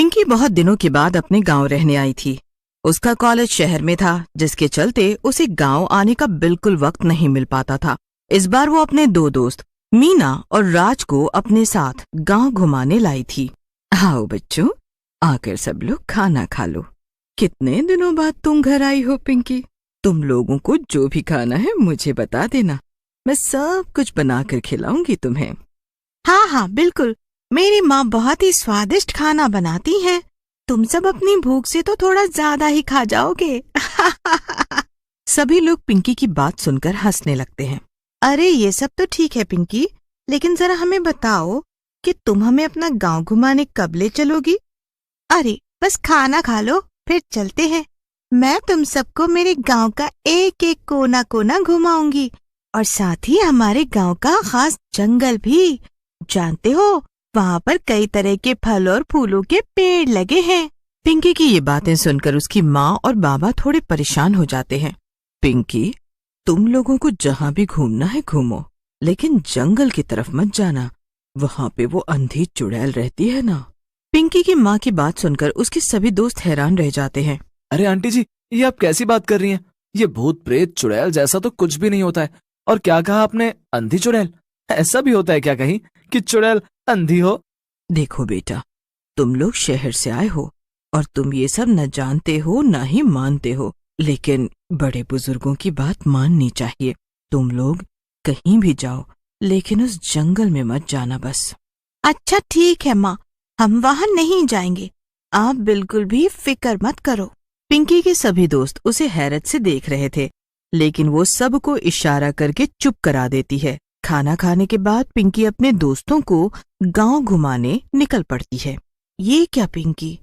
पिंकी बहुत दिनों के बाद अपने गांव रहने आई थी। उसका कॉलेज शहर में था, जिसके चलते उसे गांव आने का बिल्कुल वक्त नहीं मिल पाता था। इस बार वो अपने दो दोस्त मीना और राज को अपने साथ गांव घुमाने लाई थी। आओ बच्चों, आकर सब लोग खाना खा लो। कितने दिनों बाद तुम घर आई हो पिंकी। तुम लोगों को जो भी खाना है मुझे बता देना, मैं सब कुछ बनाकर खिलाऊंगी तुम्हें। हाँ हाँ बिल्कुल, मेरी माँ बहुत ही स्वादिष्ट खाना बनाती हैं। तुम सब अपनी भूख से तो थोड़ा ज्यादा ही खा जाओगे। सभी लोग पिंकी की बात सुनकर हंसने लगते हैं। अरे ये सब तो ठीक है पिंकी, लेकिन जरा हमें बताओ कि तुम हमें अपना गांव घुमाने कब ले चलोगी? अरे बस खाना खा लो, फिर चलते हैं। मैं तुम सबको मेरे गांव का एक एक कोना कोना घुमाऊंगी, और साथ ही हमारे गांव का खास जंगल भी। जानते हो, वहाँ पर कई तरह के फल और फूलों के पेड़ लगे हैं। पिंकी की ये बातें सुनकर उसकी माँ और बाबा थोड़े परेशान हो जाते हैं। पिंकी, तुम लोगों को जहाँ भी घूमना है घूमो, लेकिन जंगल की तरफ मत जाना, वहाँ पे वो अंधी चुड़ैल रहती है ना। पिंकी की माँ की बात सुनकर उसके सभी दोस्त हैरान रह जाते हैं। अरे आंटी जी, ये आप कैसी बात कर रही हैं? ये भूत प्रेत चुड़ैल जैसा तो कुछ भी नहीं होता है। और क्या कहा आपने, अंधी चुड़ैल? ऐसा भी होता है क्या कहीं कि चुड़ैल अंधी हो? देखो बेटा, तुम लोग शहर से आए हो और तुम ये सब न जानते हो न ही मानते हो, लेकिन बड़े बुजुर्गों की बात माननी चाहिए। तुम लोग कहीं भी जाओ, लेकिन उस जंगल में मत जाना बस। अच्छा ठीक है माँ, हम वहाँ नहीं जाएंगे, आप बिल्कुल भी फिक्र मत करो। पिंकी के सभी दोस्त उसे हैरत से देख रहे थे, लेकिन वो सबको इशारा करके चुप करा देती है। खाना खाने के बाद पिंकी अपने दोस्तों को गांव घुमाने निकल पड़ती है। ये क्या पिंकी,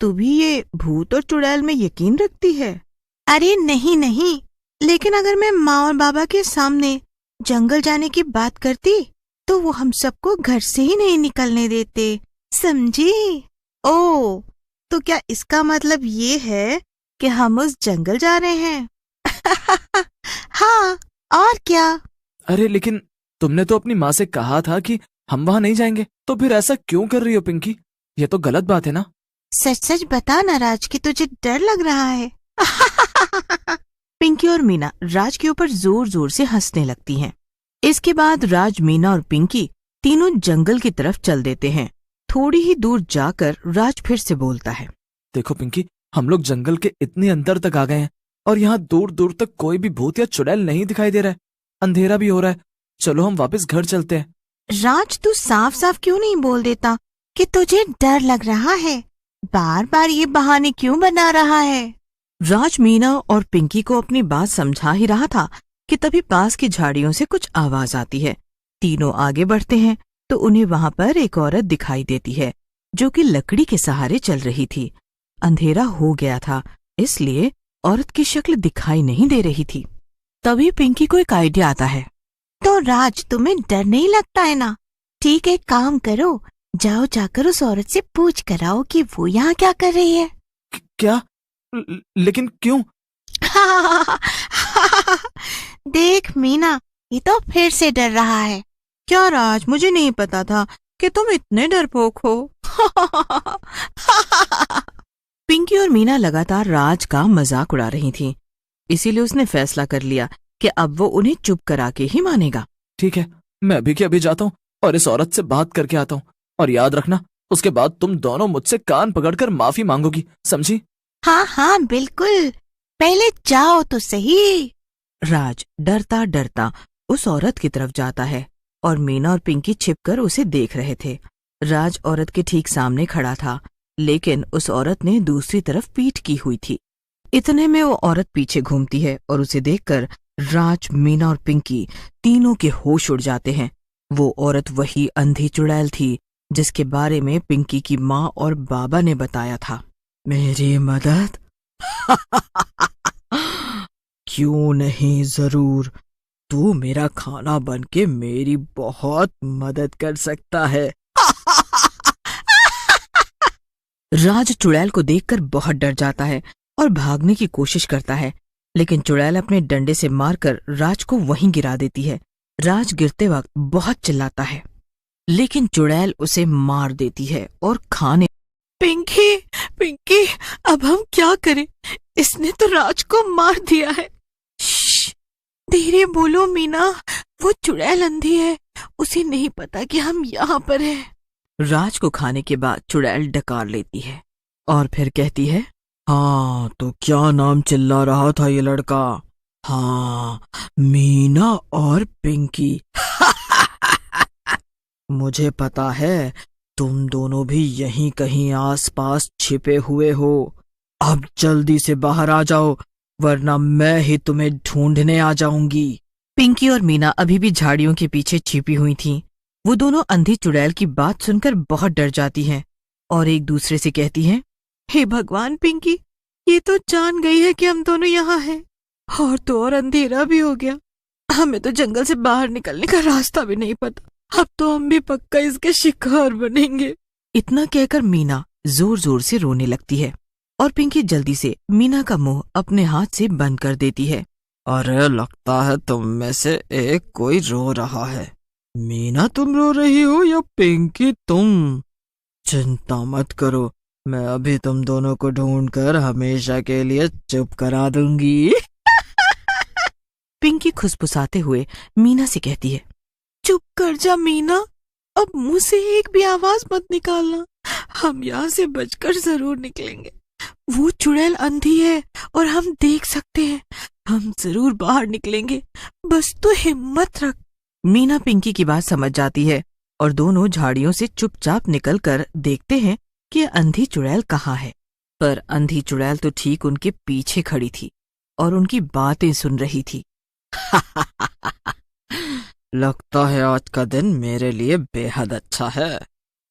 तू भी ये भूत और चुड़ैल में यकीन रखती है? अरे नहीं नहीं, लेकिन अगर मैं माँ और बाबा के सामने जंगल जाने की बात करती तो वो हम सबको घर से ही नहीं निकलने देते, समझी? ओ, तो क्या इसका मतलब ये है कि हम उस जंगल जा रहे हैं? हाँ, और क्या? अरे लेकिन तुमने तो अपनी माँ से कहा था कि हम वहाँ नहीं जाएंगे, तो फिर ऐसा क्यों कर रही हो पिंकी? ये तो गलत बात है ना। सच सच बता ना राज, कि तुझे डर लग रहा है? पिंकी और मीना राज के ऊपर जोर जोर से हंसने लगती हैं। इसके बाद राज, मीना और पिंकी तीनों जंगल की तरफ चल देते हैं। थोड़ी ही दूर जाकर राज फिर से बोलता है। देखो पिंकी, हम लोग जंगल के इतने अंदर तक आ गए हैं और यहाँ दूर दूर तक कोई भी भूत या चुड़ैल नहीं दिखाई दे रहा है। अंधेरा भी हो रहा है, चलो हम वापस घर चलते हैं। राज, तू साफ साफ क्यों नहीं बोल देता कि तुझे डर लग रहा है? बार बार ये बहाने क्यों बना रहा है? राज मीना और पिंकी को अपनी बात समझा ही रहा था कि तभी पास की झाड़ियों से कुछ आवाज आती है। तीनों आगे बढ़ते हैं तो उन्हें वहां पर एक औरत दिखाई देती है, जो कि लकड़ी के सहारे चल रही थी। अंधेरा हो गया था, इसलिए औरत की शक्ल दिखाई नहीं दे रही थी। तभी पिंकी को एक आइडिया आता है। तो राज, तुम्हें डर नहीं लगता है ना? ठीक है, काम करो, जाओ जाकर उस औरत से पूछ कर आओ कि वो यहाँ क्या कर रही है। क्या? लेकिन क्यों? देख मीना, ये तो फिर से डर रहा है। क्या राज, मुझे नहीं पता था कि तुम इतने डरपोक हो। पिंकी और मीना लगातार राज का मजाक उड़ा रही थीं, इसीलिए उसने फैसला कर लिया कि अब वो उन्हें चुप करा के ही मानेगा। ठीक है, मैं अभी के अभी जाता हूँ और इस औरत से बात करके आता हूँ, और याद रखना, उसके बाद तुम दोनों मुझसे कान पकड़कर माफी मांगोगी, समझी? हाँ हाँ बिल्कुल, पहले जाओ तो सही। राज डरता डरता उस औरत की तरफ जाता है और मीना और पिंकी छिपकर उसे देख रहे थे। राज औरत के ठीक सामने खड़ा था, लेकिन उस औरत ने दूसरी तरफ पीठ की हुई थी। इतने में वो औरत पीछे घूमती है और उसे देखकर राज, मीना और पिंकी तीनों के होश उड़ जाते हैं। वो औरत वही अंधी चुड़ैल थी जिसके बारे में पिंकी की माँ और बाबा ने बताया था। मेरी मदद? क्यों नहीं, जरूर। तू मेरा खाना बनके मेरी बहुत मदद कर सकता है। राज चुड़ैल को देखकर बहुत डर जाता है और भागने की कोशिश करता है, लेकिन चुड़ैल अपने डंडे से मारकर राज को वहीं गिरा देती है। राज गिरते वक्त बहुत चिल्लाता है, लेकिन चुड़ैल उसे मार देती है और खाने। पिंकी, पिंकी, अब हम क्या करें? इसने तो राज को मार दिया है। श्श, धीरे बोलो मीना, वो चुड़ैल अंधी है, उसे नहीं पता कि हम यहाँ पर हैं। राज को खाने के बाद चुड़ैल डकार लेती है और फिर कहती है, हाँ तो क्या नाम चिल्ला रहा था ये लड़का? हाँ, मीना और पिंकी। मुझे पता है तुम दोनों भी यहीं कहीं आसपास छिपे हुए हो। अब जल्दी से बाहर आ जाओ, वरना मैं ही तुम्हें ढूंढने आ जाऊंगी। पिंकी और मीना अभी भी झाड़ियों के पीछे छिपी हुई थीं। वो दोनों अंधी चुड़ैल की बात सुनकर बहुत डर जाती हैं और एक दूसरे से कहती हैं, हे भगवान पिंकी, ये तो जान गई है कि हम दोनों यहाँ हैं, और तो और अंधेरा भी हो गया। हमें तो जंगल से बाहर निकलने का रास्ता भी नहीं पता। अब तो हम भी पक्का इसके शिकार बनेंगे। इतना कहकर मीना जोर जोर से रोने लगती है और पिंकी जल्दी से मीना का मुंह अपने हाथ से बंद कर देती है। अरे लगता है तुम में से एक कोई रो रहा है। मीना तुम रो रही हो या पिंकी तुम? चिंता मत करो, मैं अभी तुम दोनों को ढूंढकर हमेशा के लिए चुप करा दूंगी। पिंकी खुसफुसाते हुए मीना से कहती है, चुप कर जा मीना, अब मुंह से एक भी आवाज मत निकालना। हम यहाँ से बचकर जरूर निकलेंगे। वो चुड़ैल अंधी है और हम देख सकते हैं। हम जरूर बाहर निकलेंगे, बस तू हिम्मत रख। मीना पिंकी की बात समझ जाती है और दोनों झाड़ियों से चुपचाप निकलकर देखते हैं कि अंधी चुड़ैल कहाँ है। पर अंधी चुड़ैल तो ठीक उनके पीछे खड़ी थी और उनकी बातें सुन रही थी। लगता है आज का दिन मेरे लिए बेहद अच्छा है,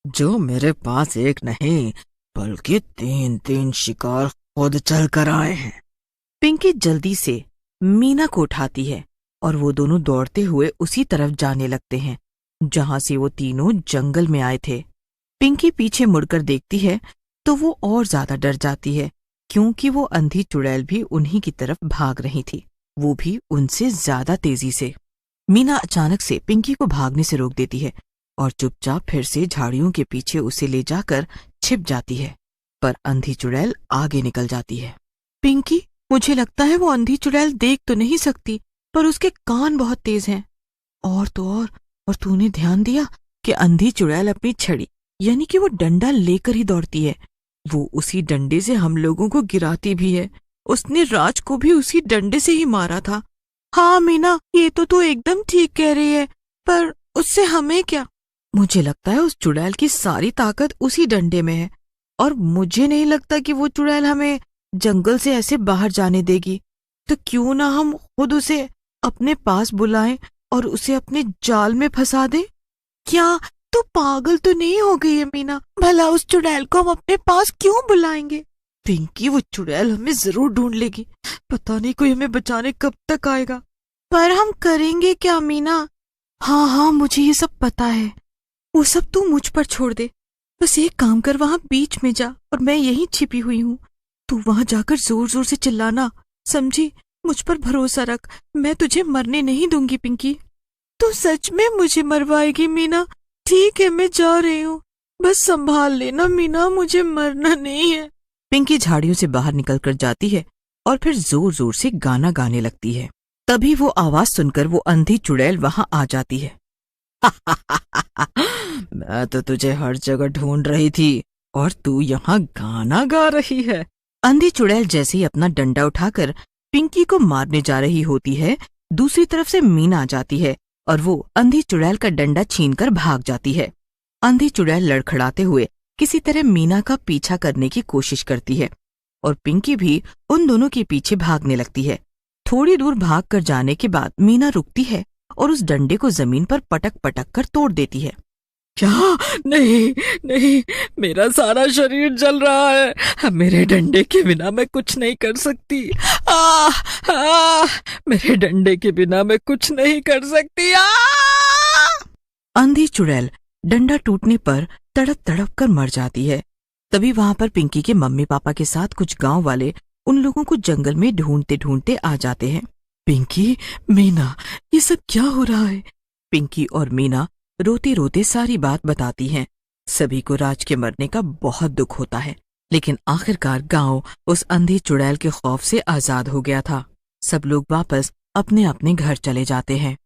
जो मेरे पास एक नहीं बल्कि 3 शिकार खुद चल कर आए हैं। पिंकी जल्दी से मीना को उठाती है और वो दोनों दौड़ते हुए उसी तरफ जाने लगते हैं जहां से वो तीनों जंगल में आए थे। पिंकी पीछे मुड़कर देखती है तो वो और ज्यादा डर जाती है, क्योंकि वो अंधी चुड़ैल भी उन्हीं की तरफ भाग रही थी, वो भी उनसे ज्यादा तेजी से। मीना अचानक से पिंकी को भागने से रोक देती है और चुपचाप फिर से झाड़ियों के पीछे उसे ले जाकर छिप जाती है। पर अंधी चुड़ैल आगे निकल जाती है। पिंकी, मुझे लगता है वो अंधी चुड़ैल देख तो नहीं सकती, पर उसके कान बहुत तेज हैं। और तो और तूने ध्यान दिया कि अंधी चुड़ैल अपनी छड़ी यानी कि वो डंडा लेकर ही दौड़ती है। वो उसी डंडे से हम लोगों को गिराती भी है। उसने राज को भी उसी डंडे से ही मारा था। हाँ मीना, ये तो तू एकदम ठीक कह रही है, पर उससे हमें क्या? मुझे लगता है उस चुड़ैल की सारी ताकत उसी डंडे में है और मुझे नहीं लगता कि वो चुड़ैल हमें जंगल से ऐसे बाहर जाने देगी। तो क्यों ना हम खुद उसे अपने पास बुलाएं और उसे अपने जाल में फंसा दें? क्या तू पागल तो नहीं हो गई है मीना? भला उस चुड़ैल को हम अपने पास क्यों बुलाएंगे? पिंकी, वो चुड़ैल हमें जरूर ढूंढ लेगी। पता नहीं कोई हमें बचाने कब तक आएगा। पर हम करेंगे क्या मीना? हाँ, मुझे ये सब पता है। वो सब तू मुझ पर छोड़ दे। बस एक काम कर, वहां बीच में जा और मैं यहीं छिपी हुई हूँ। तू वहां जाकर जोर जोर से चिल्लाना, समझी? मुझ पर भरोसा रख, मैं तुझे मरने नहीं दूंगी। पिंकी, तू सच में मुझे मरवाएगी मीना? ठीक है, मैं जा रही हूँ, बस संभाल लेना मीना, मुझे मरना नहीं है। पिंकी झाड़ियों से बाहर निकलकर जाती है और फिर जोर जोर से गाना गाने लगती है। तभी वो आवाज सुनकर वो अंधी चुड़ैल वहां आ जाती है। मैं तो तुझे हर जगह ढूंढ रही थी और तू यहाँ गाना गा रही है। अंधी चुड़ैल जैसे ही अपना डंडा उठाकर पिंकी को मारने जा रही होती है, दूसरी तरफ से मीना आ जाती है और वो अंधी चुड़ैल का डंडा छीनकर भाग जाती है। अंधी चुड़ैल लड़खड़ाते हुए किसी तरह मीना का पीछा करने की कोशिश करती है और पिंकी भी उन दोनों के पीछे भागने लगती है। थोड़ी दूर भाग कर जाने के बाद मीना रुकती है और उस डंडे को जमीन पर पटक पटक कर तोड़ देती है। क्या? नहीं, मेरा सारा शरीर जल रहा है। मेरे डंडे के बिना मैं कुछ नहीं कर सकती। मेरे डंडे के बिना मैं कुछ नहीं कर सकती। अंधी चुड़ैल डंडा टूटने पर तड़प तड़प कर मर जाती है। तभी वहां पर पिंकी के मम्मी पापा के साथ कुछ गांव वाले उन लोगों को जंगल में ढूंढते ढूंढते आ जाते हैं। पिंकी, मीना, ये सब क्या हो रहा है? पिंकी और मीना रोते रोते सारी बात बताती हैं। सभी को राज के मरने का बहुत दुख होता है, लेकिन आखिरकार गांव उस अंधी चुड़ैल के खौफ से आजाद हो गया था। सब लोग वापस अपने अपने घर चले जाते हैं।